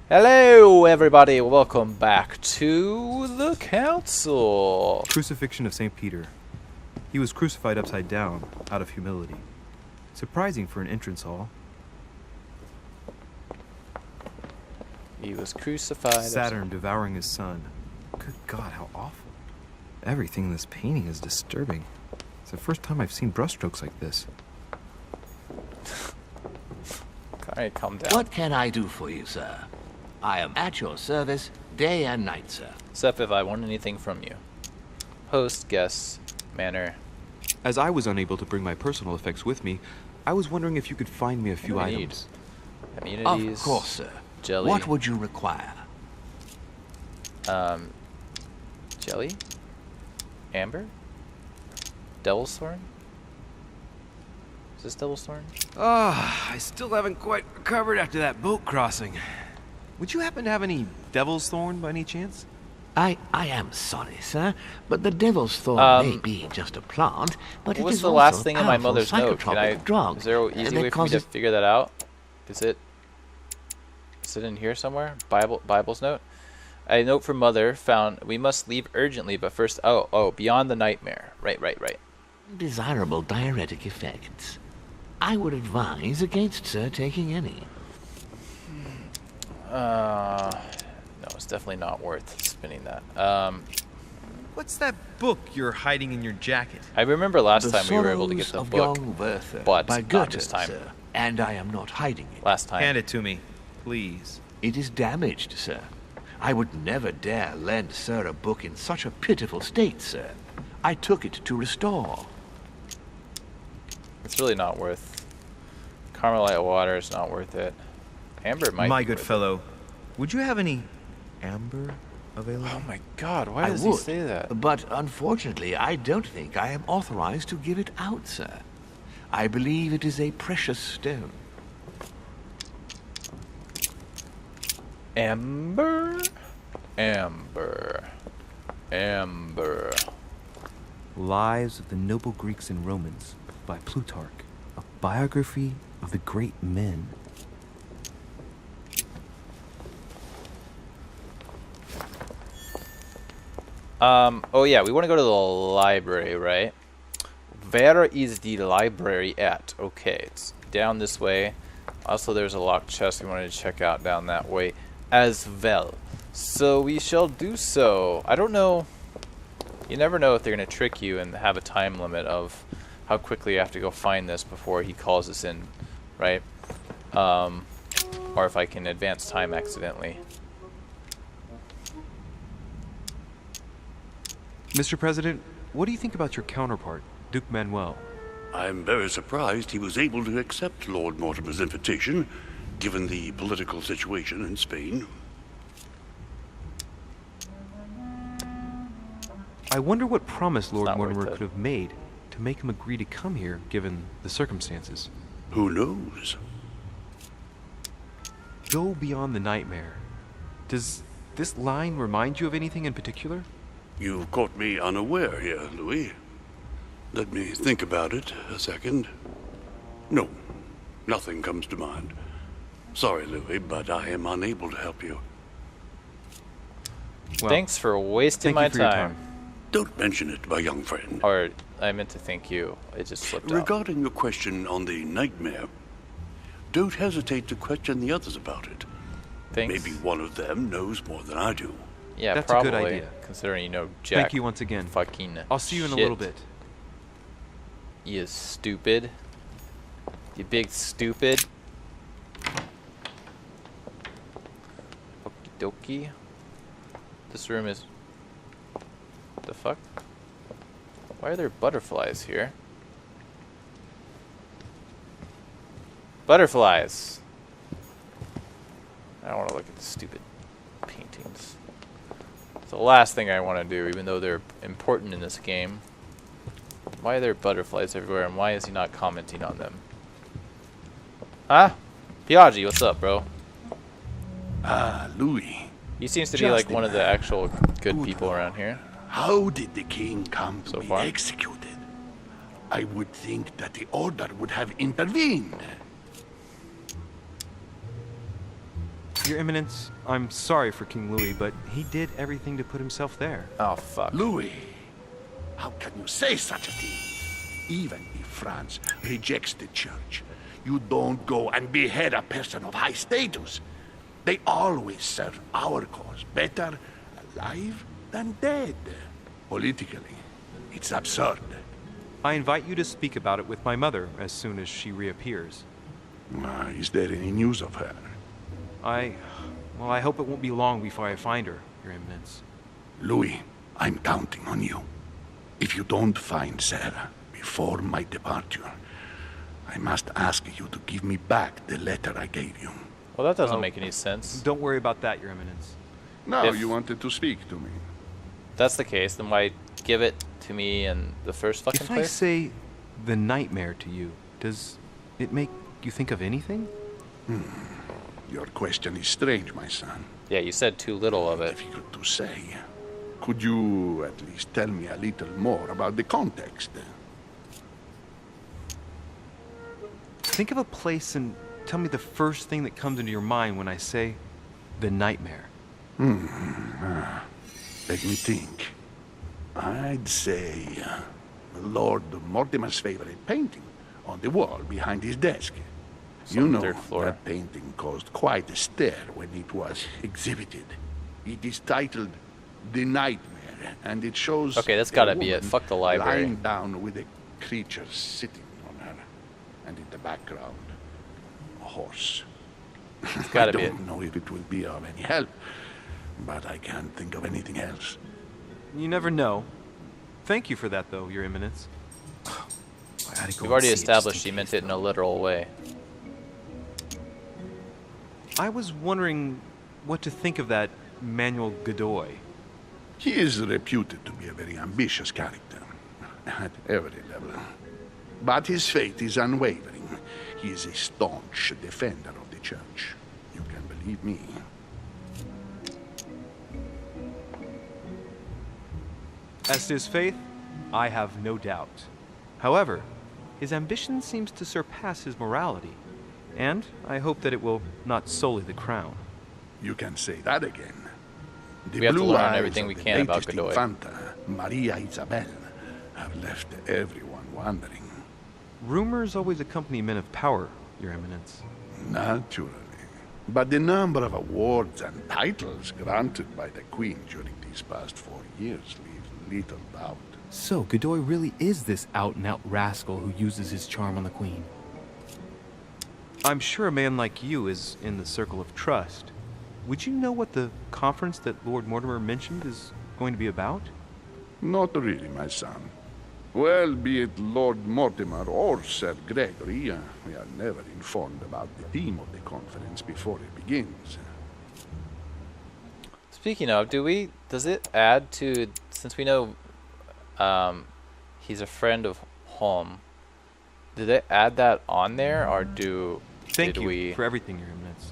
Hello, everybody. Welcome back to the Council. Crucifixion of St. Peter. He was crucified upside down, out of humility. Surprising for an entrance hall. He was crucified. Saturn devouring his son. Good God, how awful. Everything in this painting is disturbing. It's the first time I've seen brushstrokes like this. Alright, calm down. What can I do for you, sir? I am at your service, day and night, sir. Except if I want anything from you. Host, guest, manner. As I was unable to bring my personal effects with me, I was wondering if you could find me a few What do we items. Immunities. Of course, sir. Jelly. What would you require? Jelly? Amber? Devil's Thorn? Is this Devil's Thorn? I still haven't quite recovered after that boat crossing. Would you happen to have any Devil's Thorn by any chance? I am sorry, sir, but the devil's thorn may be just a plant, but it What's is the also last thing a in my powerful mother's note? psychotropic drug. Is there an easy way for me to figure that out? Is it in here somewhere? Bible's note? A note from mother found, we must leave urgently, but first, beyond the nightmare. Right. Desirable diuretic effects. I would advise against, sir, taking any. No, it's definitely not worth spinning that. What's that book you're hiding in your jacket? I remember last time we were able to Sorrows get the of book, Young Werther but by not Goethe, this time. sir, and I am not hiding it. Last time. Hand it to me, please. It is damaged, sir. I would never dare lend sir a book in such a pitiful state, sir. I took it to restore. It's really not worth. Carmelite water is not worth it. Amber might My be good worth fellow, would you have any amber available? it. Oh my god, why I does would, he say that? but unfortunately, I don't think I am authorized to give it out, sir. I believe it is a precious stone. Amber? Lives of the Noble Greeks and Romans by Plutarch. A biography of the great men. Oh yeah, we want to go to the library, right? Where is the library at? Okay, it's down this way. Also, there's a locked chest we wanted to check out down that way as well. So we shall do so. I don't know. You never know if they're going to trick you and have a time limit of how quickly you have to go find this before he calls us in, right? Or if I can advance time accidentally. Mr. President, what do you think about your counterpart, Duke Manuel? I'm very surprised he was able to accept Lord Mortimer's invitation, given the political situation in Spain. I wonder what promise Lord not Mortimer worth it. could have made to make him agree to come here, given the circumstances. Who knows? Go beyond the nightmare. Does this line remind you of anything in particular? You've caught me unaware here, Louis. Let me think about it a second. No, nothing comes to mind. Sorry, Louis, but I am unable to help you. Well, Thanks for wasting thank my you for your time. Don't mention it, my young friend. Or, I meant to thank you. It just slipped out. Regarding your question on the nightmare, don't hesitate to question the others about it. Thanks. Maybe one of them knows more than I do. Yeah, That's a probably. good idea. Considering you know Jack. Thank you once again. Fucking I'll see you in a shit. little bit. You stupid. You big stupid. Okie dokie. This room is... The fuck? Why are there butterflies here? Butterflies! I don't want to look at the stupid paintings. It's the last thing I want to do, even though they're important in this game. Why are there butterflies everywhere, and why is he not commenting on them? Huh? Piaggi, what's up, bro? Ah, Louis. He seems to be like one of the actual good people around here. How did the king come to So be far? executed? I would think that the order would have intervened. Your Eminence, I'm sorry for King Louis, but he did everything to put himself there. Oh, fuck. Louis, how can you say such a thing? Even if France rejects the church, you don't go and behead a person of high status. They always serve our cause better alive than dead. Politically, it's absurd. I invite you to speak about it with my mother as soon as she reappears. Is there any news of her? Well, I hope it won't be long before I find her, Your Eminence. Louis, I'm counting on you. If you don't find Sarah before my departure, I must ask you to give me back the letter I gave you. Well, that doesn't Oh. make any sense. Don't worry about that, Your Eminence. Now If- you wanted to speak to me. If that's the case, then why give it to me in the first fucking If I place? say the nightmare to you, does it make you think of anything? Your question is strange, my son. Yeah, you said too little of it. Difficult to say. Could you at least tell me a little more about the context? Think of a place and tell me the first thing that comes into your mind when I say the nightmare. Let me think. I'd say Lord Mortimer's favorite painting on the wall behind his desk. on the You know, third floor. that painting caused quite a stir when it was exhibited. It is titled The Nightmare, and it shows Okay, that's a gotta be it. woman Fuck the library. lying down with a creature sitting on her, and in the background, a horse. It's gotta I be it. don't know if it will be of any help, but I can't think of anything else. You never know. Thank you for that, though, Your Eminence. I gotta go We've already and see it just established in she meant case, it in a though. literal way. I was wondering what to think of that Manuel Godoy. He is reputed to be a very ambitious character, at every level. But his faith is unwavering. He is a staunch defender of the church. You can believe me. As to his faith, I have no doubt. However, his ambition seems to surpass his morality, and I hope that it will not sully the crown. You can say that again. The We have to blue learn eyes everything of we the can about latest Godoy. Infanta, Maria Isabel, have left everyone wondering. Rumors always accompany men of power, Your Eminence. Naturally. But the number of awards and titles granted by the Queen during these past 4 years leaves little doubt. So, Godoy really is this out-and-out rascal who uses his charm on the Queen. I'm sure a man like you is in the circle of trust. Would you know what the conference that Lord Mortimer mentioned is going to be about? Not really, my son. Well, be it Lord Mortimer or Sir Gregory, we are never informed about the theme of the conference before it begins. Speaking of, does it add to, since we know he's a friend of Holm, did they add that on there, or Thank did you we for everything, Your Eminence.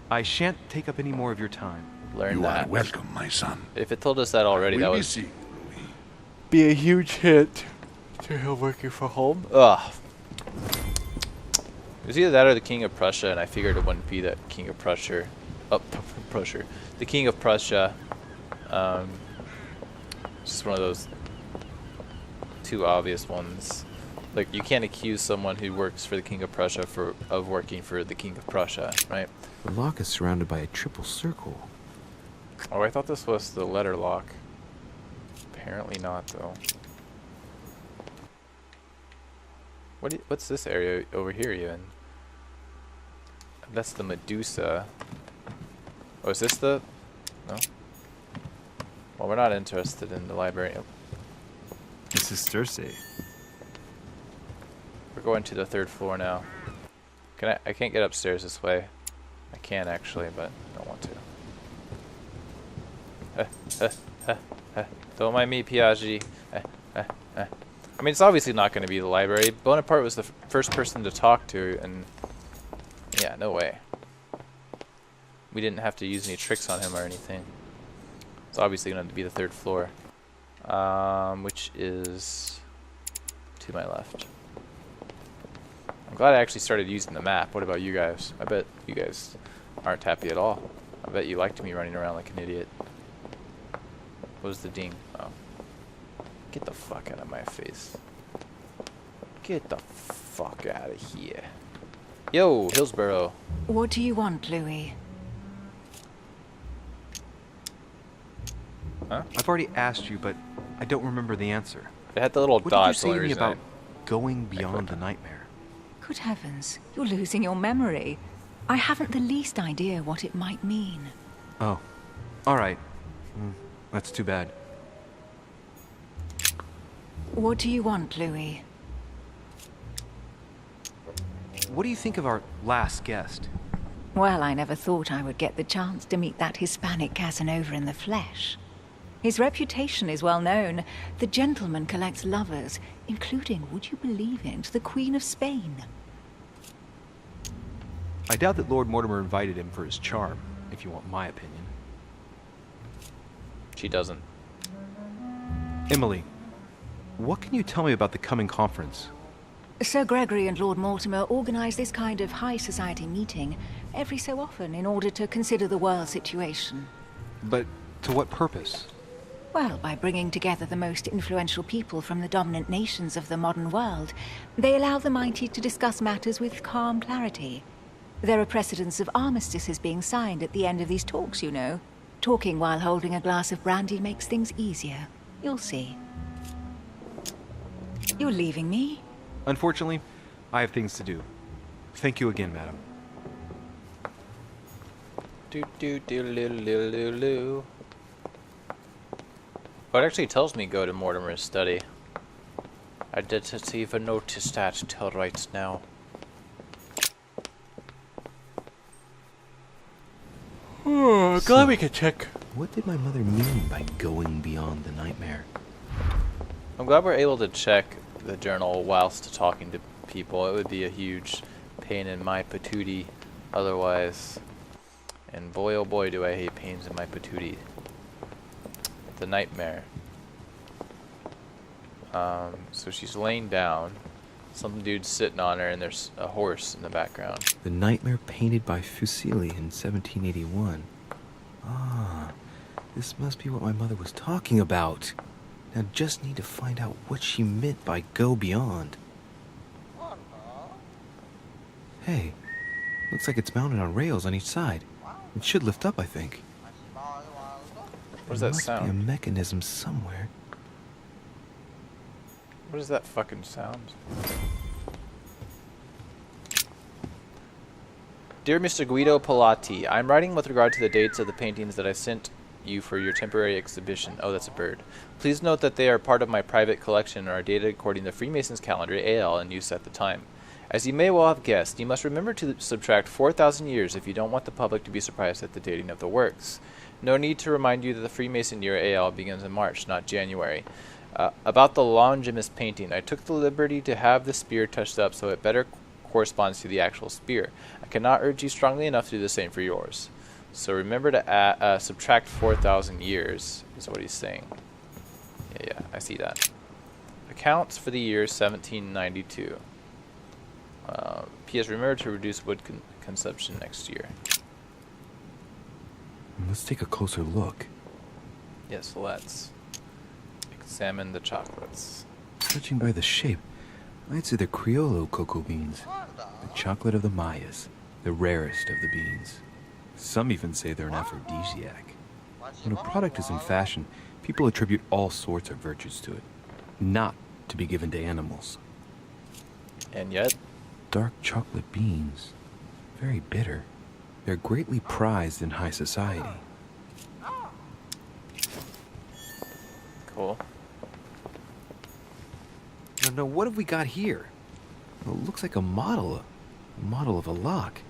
I shan't take up any more of your time. learn You that? are welcome, my son. If it told us that already, that We'll be would seeing Louis. be a huge hit to him working for Holm. Ugh. It was either that or the King of Prussia, and I figured it wouldn't be that King of Prussia. Prussia. The King of Prussia. Just one of those two obvious ones. Like, you can't accuse someone who works for the King of Prussia of working for the King of Prussia, right? The lock is surrounded by a triple circle. Oh, I thought this was the letter lock. Apparently not, though. What's this area over here even? That's the Medusa. Oh, is this the... No? Well, we're not interested in the library. Oh, This is Circe. we're going to the 3rd floor now. I can't get upstairs this way. I can actually, but I don't want to. Don't mind me, Piaggi. I mean, it's obviously not going to be the library. Bonaparte was the first person to talk to, and yeah, no way. We didn't have to use any tricks on him or anything. It's obviously going to be the 3rd floor, which is to my left. I'm glad I actually started using the map. What about you guys? I bet you guys aren't happy at all. I bet you liked me running around like an idiot. What was the ding? Oh. Get the fuck out of my face. Get the fuck out of here. Yo, Hillsborough. What do you want, Louis? Huh? I've already asked you, but I don't remember the answer. It had the little What dot. did you say to me about going beyond the nightmare? Good heavens, you're losing your memory. I haven't the least idea what it might mean. Oh, all right. That's too bad. What do you want, Louis? What do you think of our last guest? Well, I never thought I would get the chance to meet that Hispanic Casanova in the flesh. His reputation is well known. The gentleman collects lovers, including, would you believe it, the Queen of Spain. I doubt that Lord Mortimer invited him for his charm, if you want my opinion. She doesn't. Emily, what can you tell me about the coming conference? Sir Gregory and Lord Mortimer organize this kind of high society meeting every so often in order to consider the world situation. But to what purpose? Well, by bringing together the most influential people from the dominant nations of the modern world, they allow the mighty to discuss matters with calm clarity. There are precedents of armistices being signed at the end of these talks, you know. Talking while holding a glass of brandy makes things easier. You'll see. You're leaving me? Unfortunately, I have things to do. Thank you again, madam. Do do do loo loo loo loo. Oh, it actually tells me go to Mortimer's study. I didn't even notice that till right now. Oh, glad we could check. What did my mother mean by going beyond the nightmare? I'm glad we're able to check the journal whilst talking to people. It would be a huge pain in my patootie otherwise. And boy oh boy do I hate pains in my patootie. The nightmare. So she's laying down. Some dude's sitting on her and there's a horse in the background. The nightmare painted by Fuseli in 1781. Ah, this must be what my mother was talking about. Now just need to find out what she meant by go beyond. Hey, looks like it's mounted on rails on each side. It should lift up, I think. What does that There must be a sound? mechanism somewhere. What is that fucking sound? Dear Mr. Guido Pilati, I'm writing with regard to the dates of the paintings that I sent you for your temporary exhibition. Oh, that's a bird. Please note that they are part of my private collection and are dated according to Freemason's calendar AL in use at the time. As you may well have guessed, you must remember to subtract 4,000 years if you don't want the public to be surprised at the dating of the works. No need to remind you that the Freemason year AL begins in March, not January. About the Longimus painting, I took the liberty to have the spear touched up so it better corresponds to the actual spear. I cannot urge you strongly enough to do the same for yours. So remember to subtract 4,000 years, is what he's saying. Yeah, I see that. Accounts for the year 1792. P.S. Remember to reduce wood consumption next year. Let's take a closer look. Yes, let's examine the chocolates. Judging by the shape, I'd say they're Criollo cocoa beans. The chocolate of the Mayas, the rarest of the beans. Some even say they're an aphrodisiac. When a product is in fashion, people attribute all sorts of virtues to it, not to be given to animals. And yet, Dark chocolate beans, very bitter. They're greatly prized in high society. cool. Now, what have we got here? Well, it looks like a model of a lock.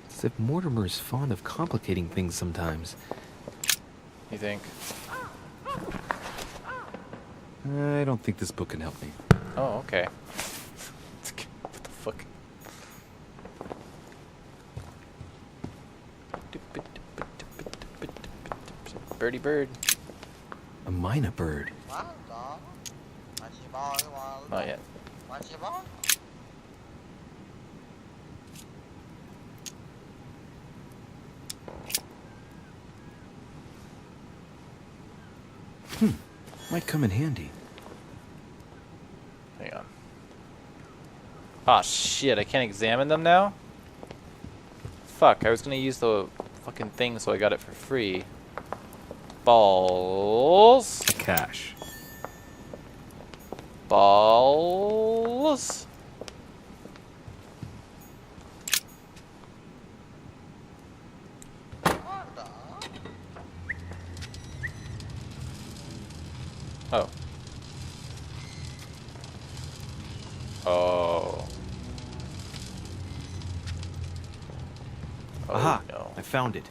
It's as if Mortimer is fond of complicating things sometimes. You think? I don't think this book can help me. Oh, okay. What the fuck? Birdie bird. A mina bird. Not yet. Might come in handy. Hang on. Ah, shit, I can't examine them now? Fuck, I was gonna use the fucking thing so I got it for free. Balls. Cash. Balls. Oh. Oh. Aha! No. I found it.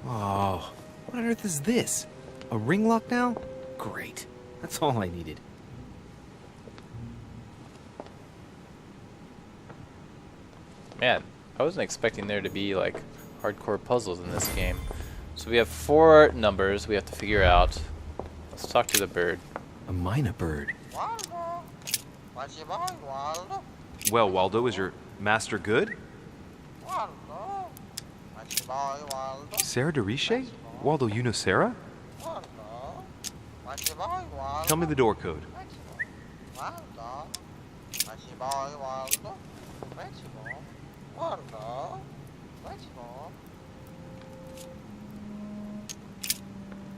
Oh, what on earth is this? A ring lock now? Great. That's all I needed. Man, I wasn't expecting there to be like hardcore puzzles in this game. So we have 4 numbers we have to figure out. Let's talk to the bird. A mina bird. Well, Waldo, is your master good? Sarah Deriche? Waldo, you know Sarah? Tell me the door code.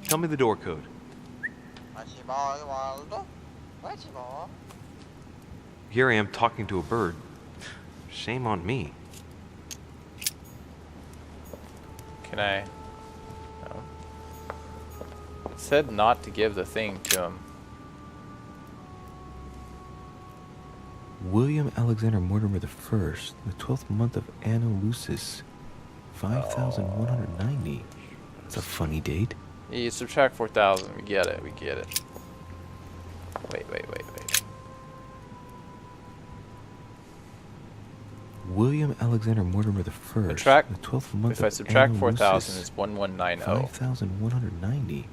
Tell me the door code. Here I am talking to a bird. Shame on me. Can I? No. It said not to give the thing to him. William Alexander Mortimer the First, the 12th month of Anno Lucis, 5,190. That's a funny date. You subtract 4,000. We get it. We get it. Wait. William Alexander Mortimer the First, Subtract. the 12th month If I of subtract Anno 4,000, Lucis, it's 1190. 5,190.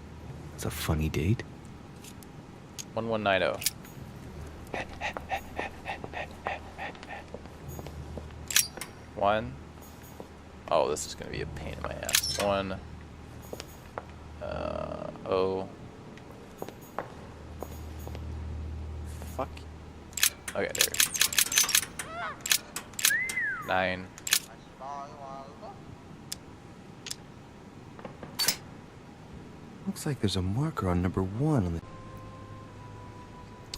That's a funny date. 1190. One. Oh, this is gonna be a pain in my ass. 1. Oh. Fuck. Okay, there. 9. Looks like there's a marker on number 1 on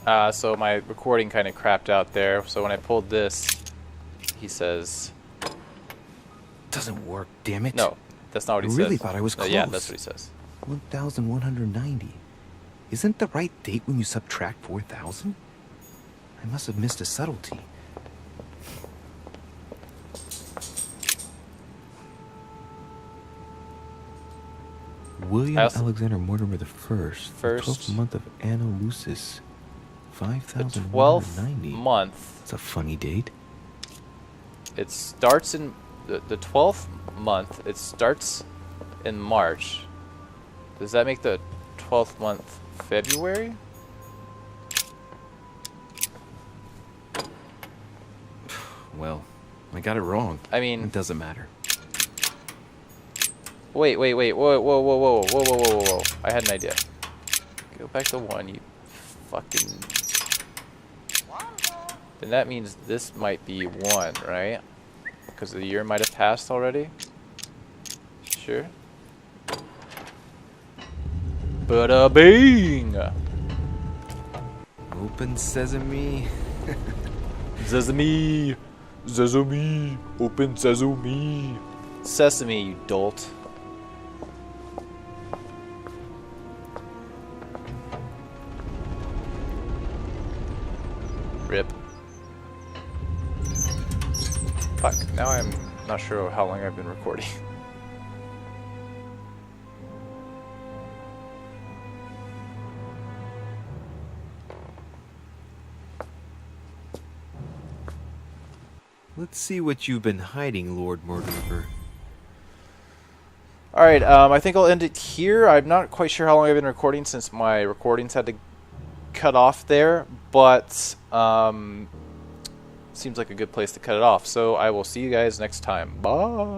the... So my recording kind of crapped out there. So when I pulled this, he says, Doesn't work, damn it. no, that's not what he I says. really thought I was Yeah, close. that's what he says. 1,190. Isn't the right date when you subtract 4,000? I must have missed a subtlety. William Alexander Mortimer the First, the 12th month of Anno Lucis, The 5,190. 12th month. It's a funny date. It starts in the 12th month. It starts in March. Does that make the 12th month February? Well, I got it wrong. I mean, It doesn't matter. wait. Whoa. I had an idea. Go back to 1, you fucking... Then that means this might be 1, right? Because the year might have passed already? Sure. Bada bing! Open sesame. Sesame! Sesame! Open sesame! Sesame, you dolt. Rip. Fuck, now I'm not sure how long I've been recording. Let's see what you've been hiding, Lord Mortimer. Alright, I think I'll end it here. I'm not quite sure how long I've been recording since my recordings had to cut off there, but seems like a good place to cut it off. So I will see you guys next time. Bye!